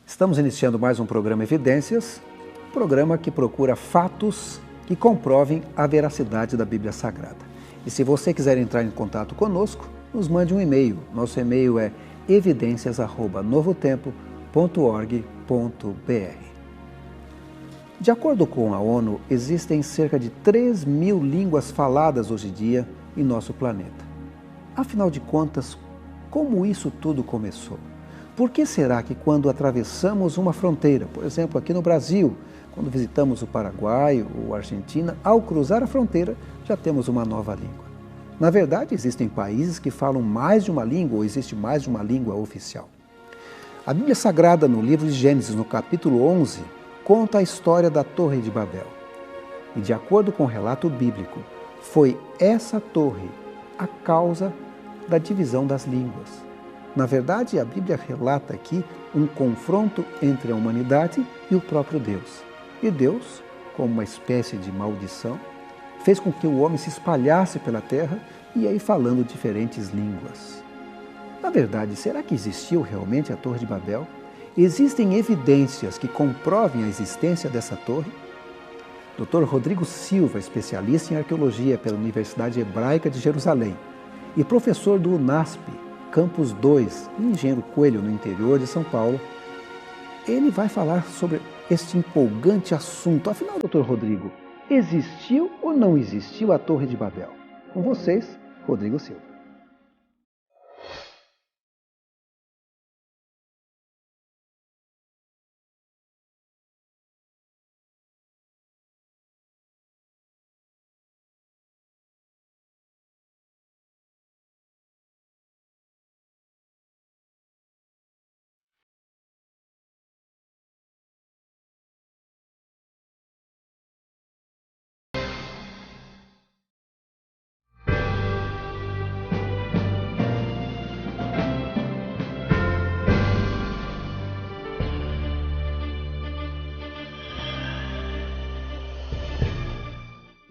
Estamos iniciando mais um programa Evidências, programa que procura fatos que comprovem a veracidade da Bíblia Sagrada. E se você quiser entrar em contato conosco, nos mande um e-mail. Nosso e-mail é evidencias@novotempo.org.br. De acordo com a ONU, existem cerca de 3.000 línguas faladas hoje em dia em nosso planeta. Afinal de contas, como isso tudo começou? Por que será que quando atravessamos uma fronteira, por exemplo, aqui no Brasil, quando visitamos o Paraguai ou a Argentina, ao cruzar a fronteira, já temos uma nova língua? Na verdade, existem países que falam mais de uma língua ou existe mais de uma língua oficial. A Bíblia Sagrada, no livro de Gênesis, no capítulo 11, conta a história da Torre de Babel. E de acordo com o relato bíblico, foi essa torre a causa da divisão das línguas. Na verdade, a Bíblia relata aqui um confronto entre a humanidade e o próprio Deus. E Deus, como uma espécie de maldição, fez com que o homem se espalhasse pela terra e aí falando diferentes línguas. Na verdade, será que existiu realmente a Torre de Babel? Existem evidências que comprovem a existência dessa torre? Dr. Rodrigo Silva, especialista em arqueologia pela Universidade Hebraica de Jerusalém e professor do UNASP, Campus 2, em Engenheiro Coelho, no interior de São Paulo, ele vai falar sobre este empolgante assunto. Afinal, Dr. Rodrigo, existiu ou não existiu a Torre de Babel? Com vocês, Rodrigo Silva.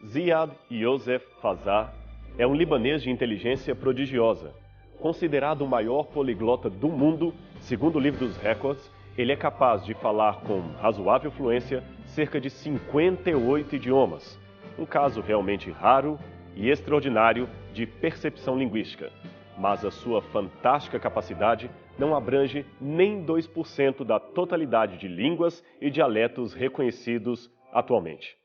Ziad Yosef Fazar é um libanês de inteligência prodigiosa. Considerado o maior poliglota do mundo, segundo o livro dos recordes, ele é capaz de falar com razoável fluência cerca de 58 idiomas. Um caso realmente raro e extraordinário de percepção linguística. Mas a sua fantástica capacidade não abrange nem 2% da totalidade de línguas e dialetos reconhecidos atualmente.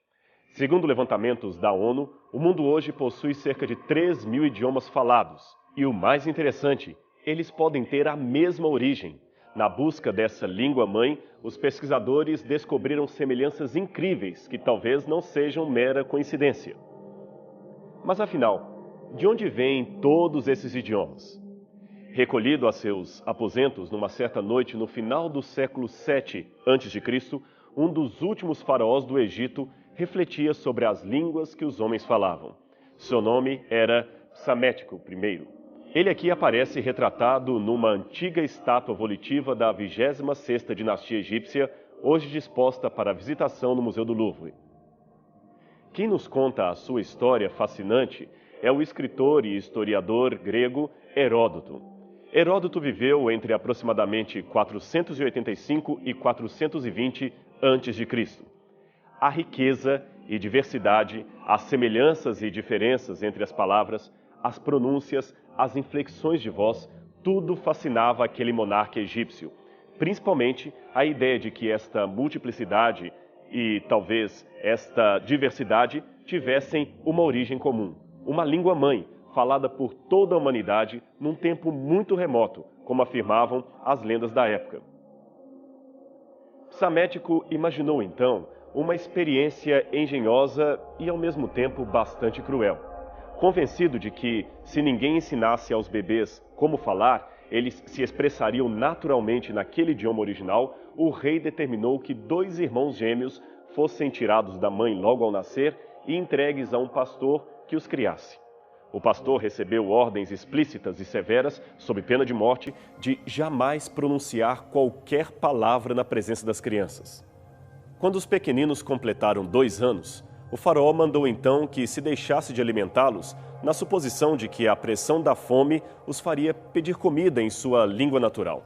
Segundo levantamentos da ONU, o mundo hoje possui cerca de 3.000 idiomas falados. E o mais interessante, eles podem ter a mesma origem. Na busca dessa língua-mãe, os pesquisadores descobriram semelhanças incríveis que talvez não sejam mera coincidência. Mas afinal, de onde vêm todos esses idiomas? Recolhido a seus aposentos numa certa noite no final do século VII a.C., um dos últimos faraós do Egito refletia sobre as línguas que os homens falavam. Seu nome era Psamético I. Ele aqui aparece retratado numa antiga estátua volitiva da 26ª dinastia egípcia, hoje disposta para visitação no Museu do Louvre. Quem nos conta a sua história fascinante é o escritor e historiador grego Heródoto. Heródoto viveu entre aproximadamente 485 e 420 a.C. A riqueza e diversidade, as semelhanças e diferenças entre as palavras, as pronúncias, as inflexões de voz, tudo fascinava aquele monarca egípcio. Principalmente a ideia de que esta multiplicidade e talvez esta diversidade tivessem uma origem comum, uma língua-mãe falada por toda a humanidade num tempo muito remoto, como afirmavam as lendas da época. Psamético imaginou então uma experiência engenhosa e ao mesmo tempo bastante cruel. Convencido de que, se ninguém ensinasse aos bebês como falar, eles se expressariam naturalmente naquele idioma original, o rei determinou que 2 irmãos gêmeos fossem tirados da mãe logo ao nascer e entregues a um pastor que os criasse. O pastor recebeu ordens explícitas e severas, sob pena de morte, de jamais pronunciar qualquer palavra na presença das crianças. Quando os pequeninos completaram 2 anos, o faraó mandou então que se deixasse de alimentá-los, na suposição de que a pressão da fome os faria pedir comida em sua língua natural.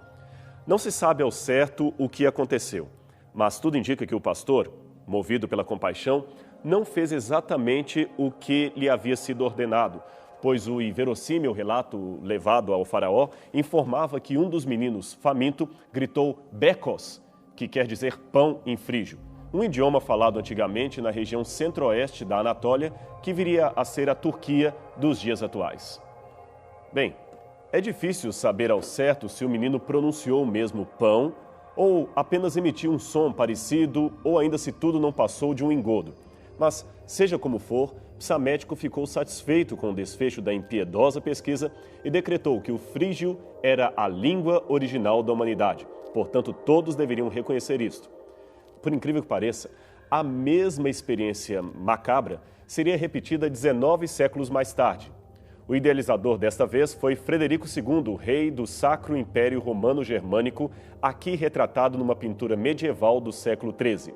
Não se sabe ao certo o que aconteceu, mas tudo indica que o pastor, movido pela compaixão, não fez exatamente o que lhe havia sido ordenado, pois o inverossímil relato levado ao faraó informava que um dos meninos, faminto, gritou bekos, que quer dizer pão em frígio, um idioma falado antigamente na região centro-oeste da Anatólia, que viria a ser a Turquia dos dias atuais. Bem, é difícil saber ao certo se o menino pronunciou mesmo pão ou apenas emitiu um som parecido ou ainda se tudo não passou de um engodo. Mas, seja como for, Psamético ficou satisfeito com o desfecho da impiedosa pesquisa e decretou que o frígio era a língua original da humanidade. Portanto, todos deveriam reconhecer isto. Por incrível que pareça, a mesma experiência macabra seria repetida 19 séculos mais tarde. O idealizador desta vez foi Frederico II, rei do Sacro Império Romano-Germânico, aqui retratado numa pintura medieval do século XIII.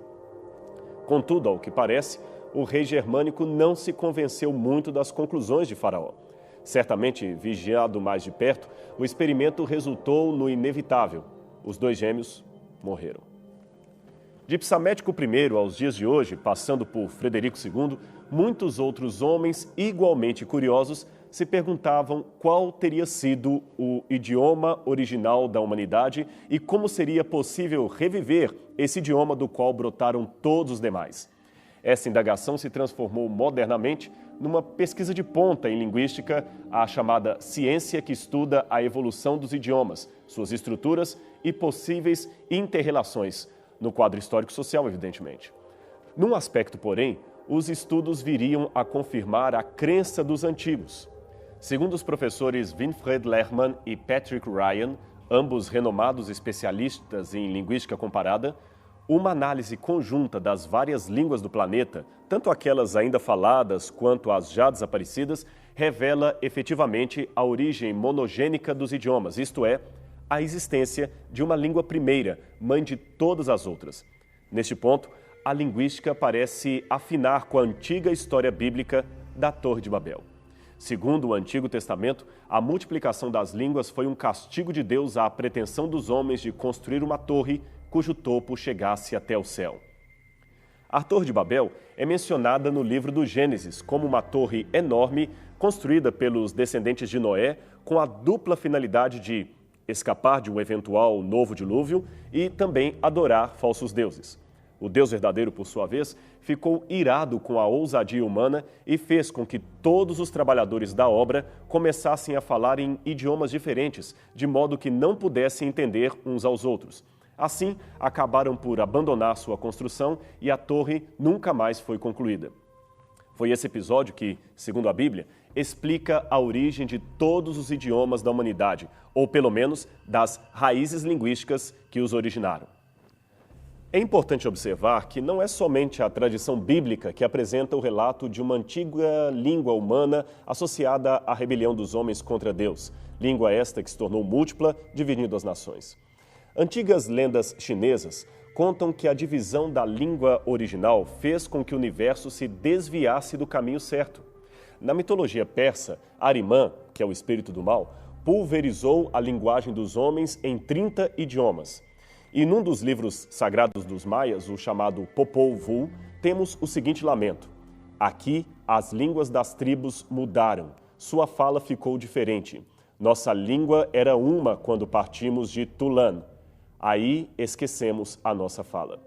Contudo, ao que parece, o rei germânico não se convenceu muito das conclusões de Faraó. Certamente, vigiado mais de perto, o experimento resultou no inevitável. Os dois gêmeos morreram. De Psamético I aos dias de hoje, passando por Frederico II, muitos outros homens igualmente curiosos se perguntavam qual teria sido o idioma original da humanidade e como seria possível reviver esse idioma do qual brotaram todos os demais. Essa indagação se transformou modernamente numa pesquisa de ponta em linguística, a chamada ciência que estuda a evolução dos idiomas, suas estruturas e possíveis interrelações, no quadro histórico-social, evidentemente. Num aspecto, porém, os estudos viriam a confirmar a crença dos antigos. Segundo os professores Winfried Lehmann e Patrick Ryan, ambos renomados especialistas em linguística comparada, uma análise conjunta das várias línguas do planeta, tanto aquelas ainda faladas quanto as já desaparecidas, revela efetivamente a origem monogênica dos idiomas, isto é, a existência de uma língua primeira, mãe de todas as outras. Neste ponto, a linguística parece afinar com a antiga história bíblica da Torre de Babel. Segundo o Antigo Testamento, a multiplicação das línguas foi um castigo de Deus à pretensão dos homens de construir uma torre cujo topo chegasse até o céu. A Torre de Babel é mencionada no livro do Gênesis como uma torre enorme construída pelos descendentes de Noé com a dupla finalidade de escapar de um eventual novo dilúvio e também adorar falsos deuses. O Deus verdadeiro, por sua vez, ficou irado com a ousadia humana e fez com que todos os trabalhadores da obra começassem a falar em idiomas diferentes, de modo que não pudessem entender uns aos outros. Assim, acabaram por abandonar sua construção e a torre nunca mais foi concluída. Foi esse episódio que, segundo a Bíblia, explica a origem de todos os idiomas da humanidade, ou pelo menos das raízes linguísticas que os originaram. É importante observar que não é somente a tradição bíblica que apresenta o relato de uma antiga língua humana associada à rebelião dos homens contra Deus, língua esta que se tornou múltipla, dividindo as nações. Antigas lendas chinesas contam que a divisão da língua original fez com que o universo se desviasse do caminho certo. Na mitologia persa, Ahriman, que é o espírito do mal, pulverizou a linguagem dos homens em 30 idiomas. E num dos livros sagrados dos maias, o chamado Popol Vuh, temos o seguinte lamento: aqui as línguas das tribos mudaram, sua fala ficou diferente. Nossa língua era uma quando partimos de Tulan. Aí esquecemos a nossa fala.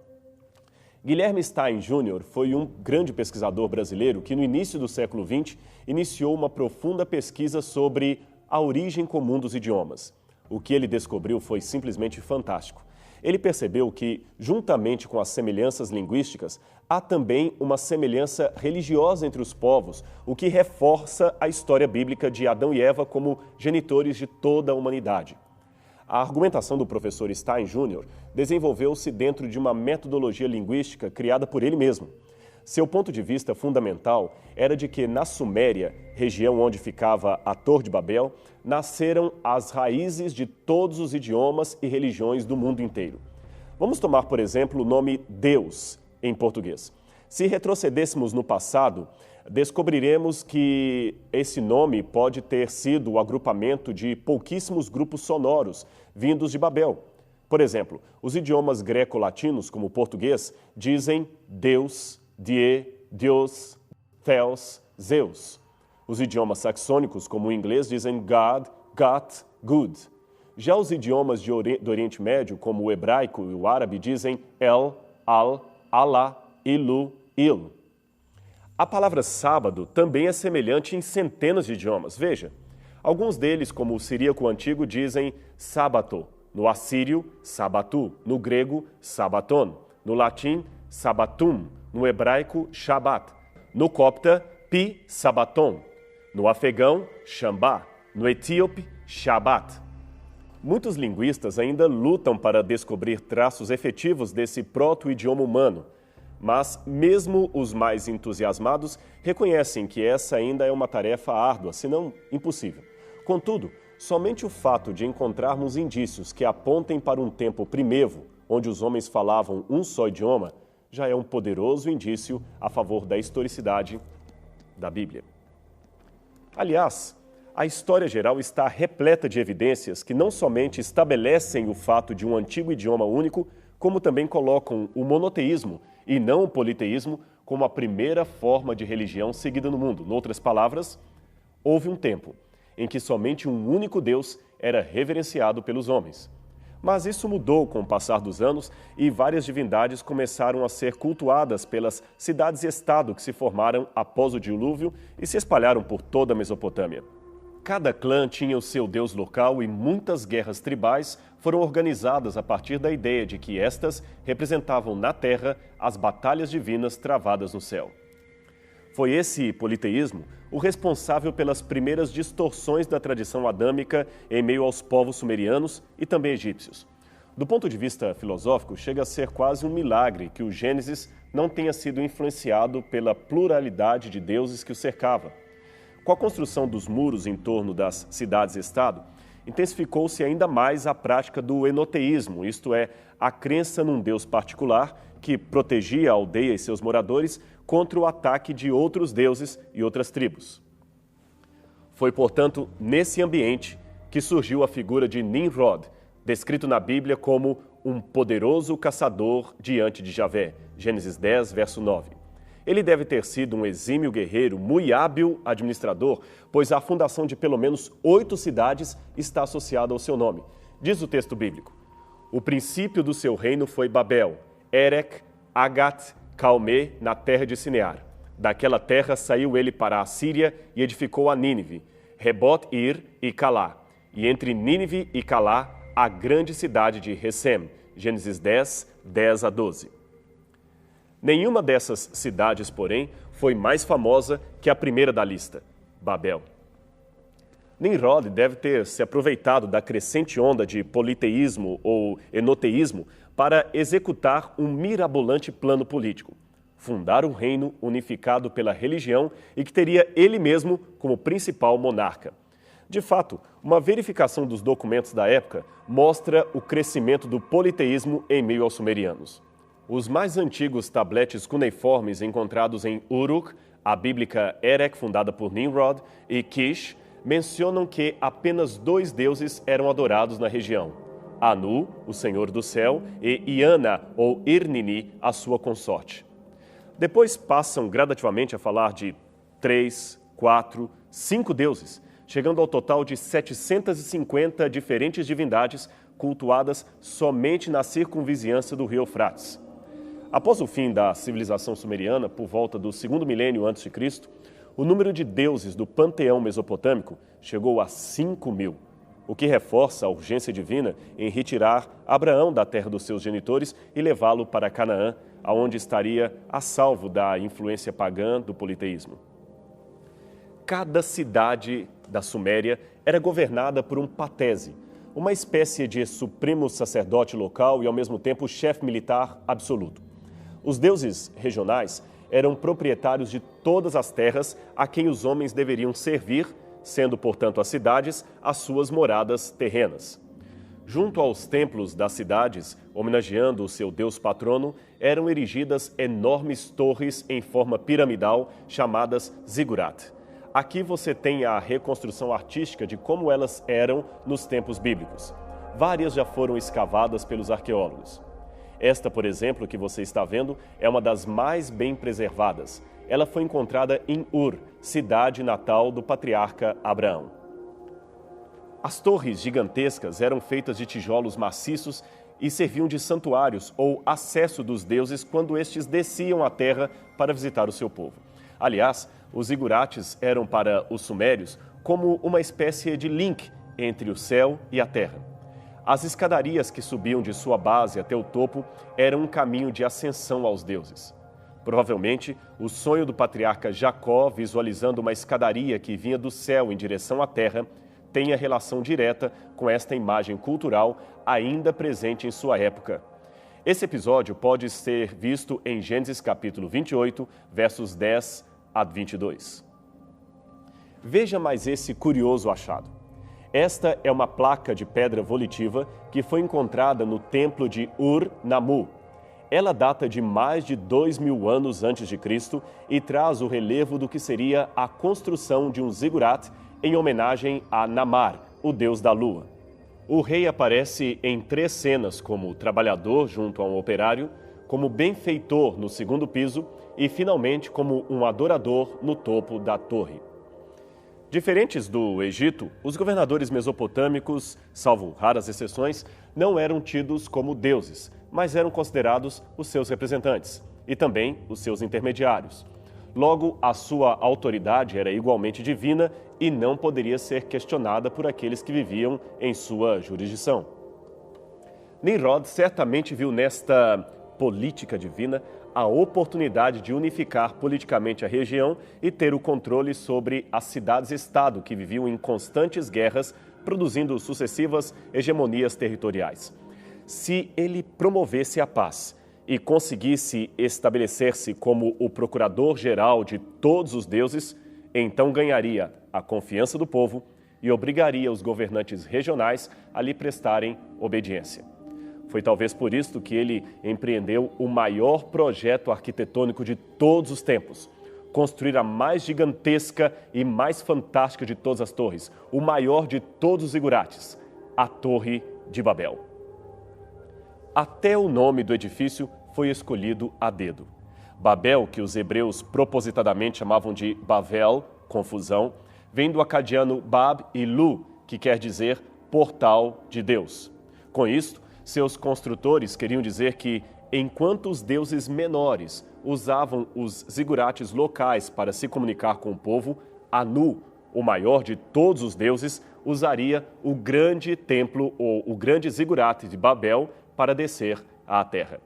Guilherme Stein Jr. foi um grande pesquisador brasileiro que no início do século XX iniciou uma profunda pesquisa sobre a origem comum dos idiomas. O que ele descobriu foi simplesmente fantástico. Ele percebeu que, juntamente com as semelhanças linguísticas, há também uma semelhança religiosa entre os povos, o que reforça a história bíblica de Adão e Eva como genitores de toda a humanidade. A argumentação do professor Stein Jr. desenvolveu-se dentro de uma metodologia linguística criada por ele mesmo. Seu ponto de vista fundamental era de que na Suméria, região onde ficava a Torre de Babel, nasceram as raízes de todos os idiomas e religiões do mundo inteiro. Vamos tomar, por exemplo, o nome Deus em português. Se retrocedêssemos no passado, descobriremos que esse nome pode ter sido o agrupamento de pouquíssimos grupos sonoros vindos de Babel. Por exemplo, os idiomas greco-latinos, como o português, dizem Deus, Die, Deus, Theos, Zeus. Os idiomas saxônicos, como o inglês, dizem God, Got, Good. Já os idiomas do Oriente Médio, como o hebraico e o árabe, dizem El, Al, Allah, Ilu, Il. A palavra sábado também é semelhante em centenas de idiomas. Veja, alguns deles, como o siríaco antigo, dizem Sábato. No assírio, Sabatu. No grego, Sabaton. No latim, Sabatum. No hebraico, Shabat. No copta, Pi Sabaton. No afegão, Shambá. No etíope, Shabat. Muitos linguistas ainda lutam para descobrir traços efetivos desse proto-idioma humano, mas mesmo os mais entusiasmados reconhecem que essa ainda é uma tarefa árdua, se não impossível. Contudo, somente o fato de encontrarmos indícios que apontem para um tempo primevo, onde os homens falavam um só idioma, já é um poderoso indício a favor da historicidade da Bíblia. Aliás, a história geral está repleta de evidências que não somente estabelecem o fato de um antigo idioma único, como também colocam o monoteísmo e não o politeísmo como a primeira forma de religião seguida no mundo. Em outras palavras, houve um tempo em que somente um único Deus era reverenciado pelos homens. Mas isso mudou com o passar dos anos e várias divindades começaram a ser cultuadas pelas cidades-estado que se formaram após o dilúvio e se espalharam por toda a Mesopotâmia. Cada clã tinha o seu deus local e muitas guerras tribais foram organizadas a partir da ideia de que estas representavam na terra as batalhas divinas travadas no céu. Foi esse politeísmo o responsável pelas primeiras distorções da tradição adâmica em meio aos povos sumerianos e também egípcios. Do ponto de vista filosófico, chega a ser quase um milagre que o Gênesis não tenha sido influenciado pela pluralidade de deuses que o cercava. Com a construção dos muros em torno das cidades-estado, intensificou-se ainda mais a prática do enoteísmo, isto é, a crença num Deus particular que protegia a aldeia e seus moradores contra o ataque de outros deuses e outras tribos. Foi, portanto, nesse ambiente que surgiu a figura de Nimrod, descrito na Bíblia como um poderoso caçador diante de Javé, Gênesis 10, verso 9. Ele deve ter sido um exímio guerreiro, muito hábil administrador, pois a fundação de pelo menos 8 cidades está associada ao seu nome. Diz o texto bíblico: o princípio do seu reino foi Babel, Erech, Agat, Calmé, na terra de Sinear. Daquela terra saiu ele para a Síria e edificou a Nínive, Rebot-Ir e Calá. E entre Nínive e Calá, a grande cidade de Recém. Gênesis 10, 10 a 12. Nenhuma dessas cidades, porém, foi mais famosa que a primeira da lista, Babel. Nimrod deve ter se aproveitado da crescente onda de politeísmo ou enoteísmo para executar um mirabolante plano político: fundar um reino unificado pela religião e que teria ele mesmo como principal monarca. De fato, uma verificação dos documentos da época mostra o crescimento do politeísmo em meio aos sumerianos. Os mais antigos tabletes cuneiformes encontrados em Uruk, a bíblica Erech, fundada por Nimrod, e Kish, mencionam que apenas 2 deuses eram adorados na região: Anu, o senhor do céu, e Iana, ou Irnini, a sua consorte. Depois passam gradativamente a falar de 3, 4, 5 deuses, chegando ao total de 750 diferentes divindades cultuadas somente na circunvizinhança do rio Eufrates. Após o fim da civilização sumeriana, por volta do 2º milênio a.C., o número de deuses do panteão mesopotâmico chegou a 5.000, o que reforça a urgência divina em retirar Abraão da terra dos seus genitores e levá-lo para Canaã, aonde estaria a salvo da influência pagã do politeísmo. Cada cidade da Suméria era governada por um patese, uma espécie de supremo sacerdote local e, ao mesmo tempo, chefe militar absoluto. Os deuses regionais eram proprietários de todas as terras a quem os homens deveriam servir, sendo, portanto, as cidades as suas moradas terrenas. Junto aos templos das cidades, homenageando o seu deus patrono, eram erigidas enormes torres em forma piramidal chamadas zigurat. Aqui você tem a reconstrução artística de como elas eram nos tempos bíblicos. várias já foram escavadas pelos arqueólogos. Esta, por exemplo, que você está vendo, é uma das mais bem preservadas. Ela foi encontrada em Ur, cidade natal do patriarca Abraão. As torres gigantescas eram feitas de tijolos maciços e serviam de santuários ou acesso dos deuses quando estes desciam à terra para visitar o seu povo. Aliás, os zigurates eram para os sumérios como uma espécie de link entre o céu e a terra. As escadarias que subiam de sua base até o topo eram um caminho de ascensão aos deuses. Provavelmente, o sonho do patriarca Jacó, visualizando uma escadaria que vinha do céu em direção à terra, tenha relação direta com esta imagem cultural ainda presente em sua época. Esse episódio pode ser visto em Gênesis capítulo 28, versos 10 a 22. Veja mais esse curioso achado. Esta é uma placa de pedra volitiva que foi encontrada no templo de Ur-Nammu. Ela data de mais de 2.000 anos antes de Cristo e traz o relevo do que seria a construção de um zigurat em homenagem a Namar, o deus da lua. O rei aparece em 3 cenas como trabalhador junto a um operário, como benfeitor no segundo piso e, finalmente, como um adorador no topo da torre. Diferentes do Egito, os governadores mesopotâmicos, salvo raras exceções, não eram tidos como deuses, mas eram considerados os seus representantes e também os seus intermediários. Logo, a sua autoridade era igualmente divina e não poderia ser questionada por aqueles que viviam em sua jurisdição. Nimrod certamente viu nesta política divina a oportunidade de unificar politicamente a região e ter o controle sobre as cidades-estado que viviam em constantes guerras, produzindo sucessivas hegemonias territoriais. Se ele promovesse a paz e conseguisse estabelecer-se como o procurador-geral de todos os deuses, então ganharia a confiança do povo e obrigaria os governantes regionais a lhe prestarem obediência. Foi talvez por isto que ele empreendeu o maior projeto arquitetônico de todos os tempos, construir a mais gigantesca e mais fantástica de todas as torres, o maior de todos os zigurates, a Torre de Babel. Até o nome do edifício foi escolhido a dedo. Babel, que os hebreus propositadamente chamavam de Bavel, confusão, vem do acadiano Bab e Lu, que quer dizer portal de Deus. Com isto, seus construtores queriam dizer que, enquanto os deuses menores usavam os zigurates locais para se comunicar com o povo, Anu, o maior de todos os deuses, usaria o grande templo ou o grande zigurate de Babel para descer à terra.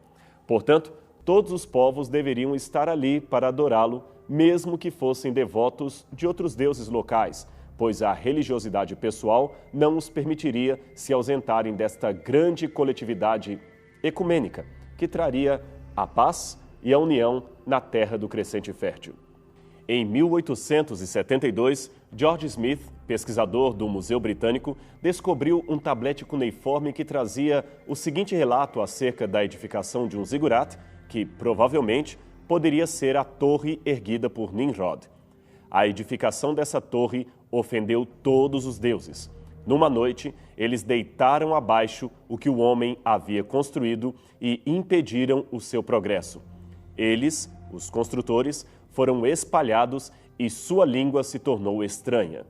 Portanto, todos os povos deveriam estar ali para adorá-lo, mesmo que fossem devotos de outros deuses locais, pois a religiosidade pessoal não os permitiria se ausentarem desta grande coletividade ecumênica, que traria a paz e a união na terra do crescente fértil. Em 1872, George Smith, pesquisador do Museu Britânico, descobriu um tablete cuneiforme que trazia o seguinte relato acerca da edificação de um zigurat, que provavelmente poderia ser a torre erguida por Nimrod. A edificação dessa torre ofendeu todos os deuses. Numa noite, eles deitaram abaixo o que o homem havia construído e impediram o seu progresso. Eles, os construtores, foram espalhados e sua língua se tornou estranha.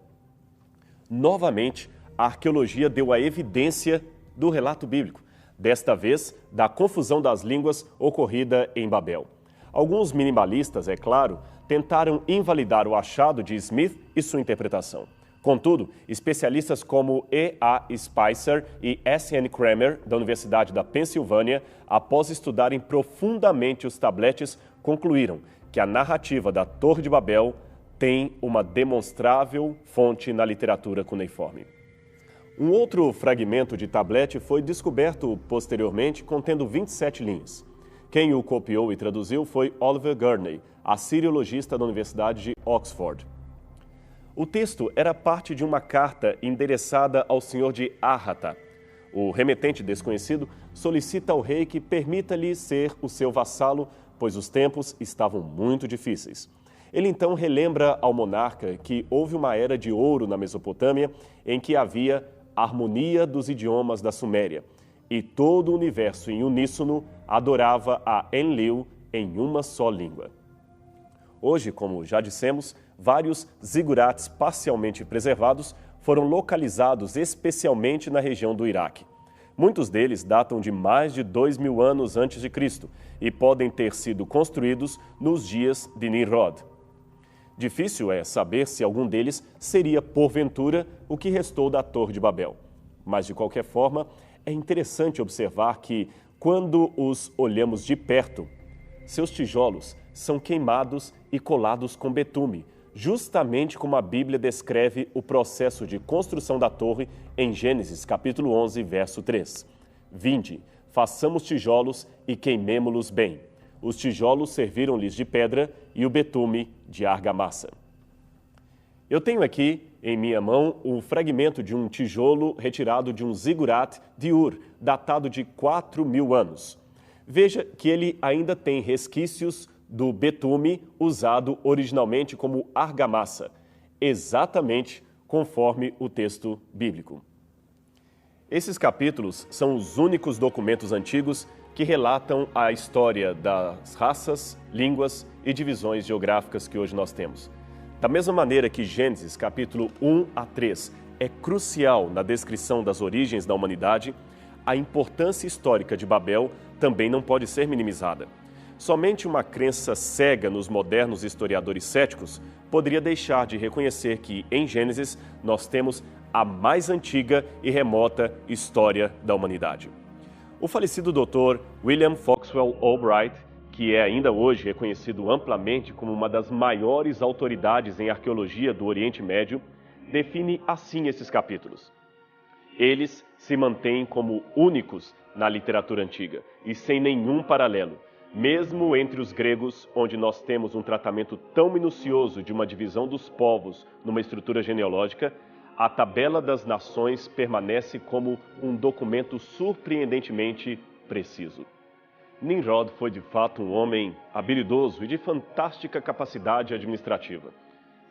Novamente, a arqueologia deu a evidência do relato bíblico, desta vez da confusão das línguas ocorrida em Babel. Alguns minimalistas, é claro, tentaram invalidar o achado de Smith e sua interpretação. Contudo, especialistas como E.A. Spicer e S.N. Kramer, da Universidade da Pensilvânia, após estudarem profundamente os tabletes, concluíram que a narrativa da Torre de Babel tem uma demonstrável fonte na literatura cuneiforme. Um outro fragmento de tablete foi descoberto posteriormente, contendo 27 linhas. Quem o copiou e traduziu foi Oliver Gurney, assiriologista da Universidade de Oxford. O texto era parte de uma carta endereçada ao senhor de Ahata. O remetente desconhecido solicita ao rei que permita-lhe ser o seu vassalo, pois os tempos estavam muito difíceis. Ele então relembra ao monarca que houve uma era de ouro na Mesopotâmia em que havia a harmonia dos idiomas da Suméria, e todo o universo em uníssono adorava a Enlil em uma só língua. Hoje, como já dissemos, vários zigurates parcialmente preservados foram localizados especialmente na região do Iraque. Muitos deles datam de mais de 2.000 anos antes de Cristo e podem ter sido construídos nos dias de Nimrod. Difícil é saber se algum deles seria, porventura, o que restou da Torre de Babel. Mas, de qualquer forma, é interessante observar que, quando os olhamos de perto, seus tijolos são queimados e colados com betume, justamente como a Bíblia descreve o processo de construção da torre em Gênesis capítulo 11, verso 3. Vinde, façamos tijolos e queimemo-los bem. Os tijolos serviram-lhes de pedra e o betume de argamassa. Eu tenho aqui em minha mão o fragmento de um tijolo retirado de um zigurat de Ur, datado de 4.000 anos. Veja que ele ainda tem resquícios do betume usado originalmente como argamassa, exatamente conforme o texto bíblico. Esses capítulos são os únicos documentos antigos que relatam a história das raças, línguas e divisões geográficas que hoje nós temos. Da mesma maneira que Gênesis, capítulo 1 a 3, é crucial na descrição das origens da humanidade, a importância histórica de Babel também não pode ser minimizada. Somente uma crença cega nos modernos historiadores céticos poderia deixar de reconhecer que, em Gênesis, nós temos a mais antiga e remota história da humanidade. O falecido Dr. William Foxwell Albright, que é ainda hoje reconhecido amplamente como uma das maiores autoridades em arqueologia do Oriente Médio, define assim esses capítulos. Eles se mantêm como únicos na literatura antiga e sem nenhum paralelo, mesmo entre os gregos, onde nós temos um tratamento tão minucioso de uma divisão dos povos numa estrutura genealógica, a tabela das nações permanece como um documento surpreendentemente preciso. Nimrod foi de fato um homem habilidoso e de fantástica capacidade administrativa.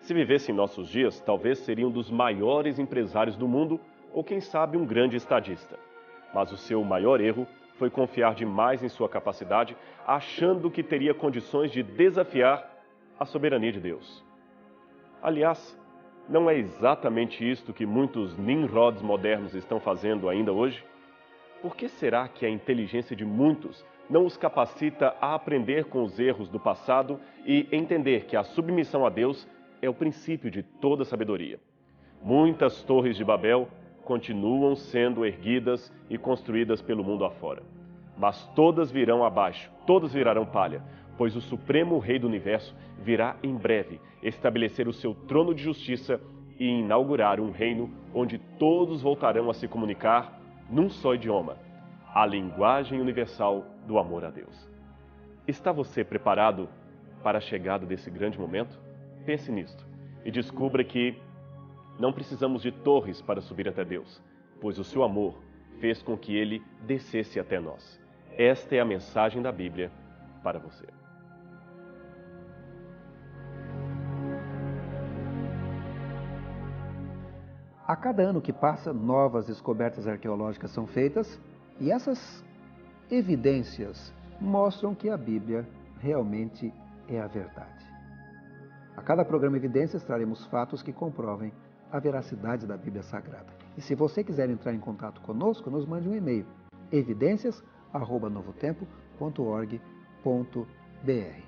Se vivesse em nossos dias, talvez seria um dos maiores empresários do mundo ou, quem sabe, um grande estadista. Mas o seu maior erro foi confiar demais em sua capacidade, achando que teria condições de desafiar a soberania de Deus. Aliás, não é exatamente isto que muitos Nimrods modernos estão fazendo ainda hoje? Por que será que a inteligência de muitos não os capacita a aprender com os erros do passado e entender que a submissão a Deus é o princípio de toda sabedoria? Muitas torres de Babel continuam sendo erguidas e construídas pelo mundo afora. Mas todas virão abaixo, todas virarão palha, pois o Supremo Rei do Universo virá em breve estabelecer o seu trono de justiça e inaugurar um reino onde todos voltarão a se comunicar num só idioma, a linguagem universal do amor a Deus. Está você preparado para a chegada desse grande momento? Pense nisto e descubra que não precisamos de torres para subir até Deus, pois o seu amor fez com que ele descesse até nós. Esta é a mensagem da Bíblia para você. A cada ano que passa, novas descobertas arqueológicas são feitas e essas evidências mostram que a Bíblia realmente é a verdade. A cada programa Evidências traremos fatos que comprovem a veracidade da Bíblia Sagrada. E se você quiser entrar em contato conosco, nos mande um e-mail, evidências@novotempo.org.br.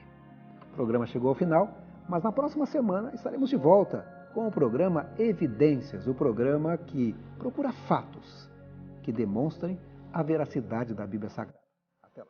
O programa chegou ao final, mas na próxima semana estaremos de volta com o programa Evidências, o programa que procura fatos que demonstrem a veracidade da Bíblia Sagrada. Até lá.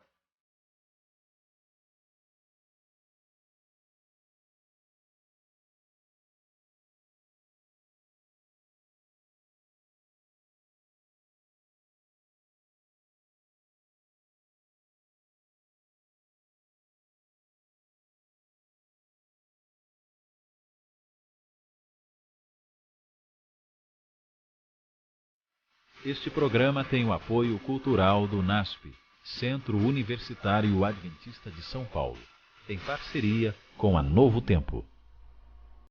Este programa tem o apoio cultural do NASP, Centro Universitário Adventista de São Paulo, em parceria com a Novo Tempo.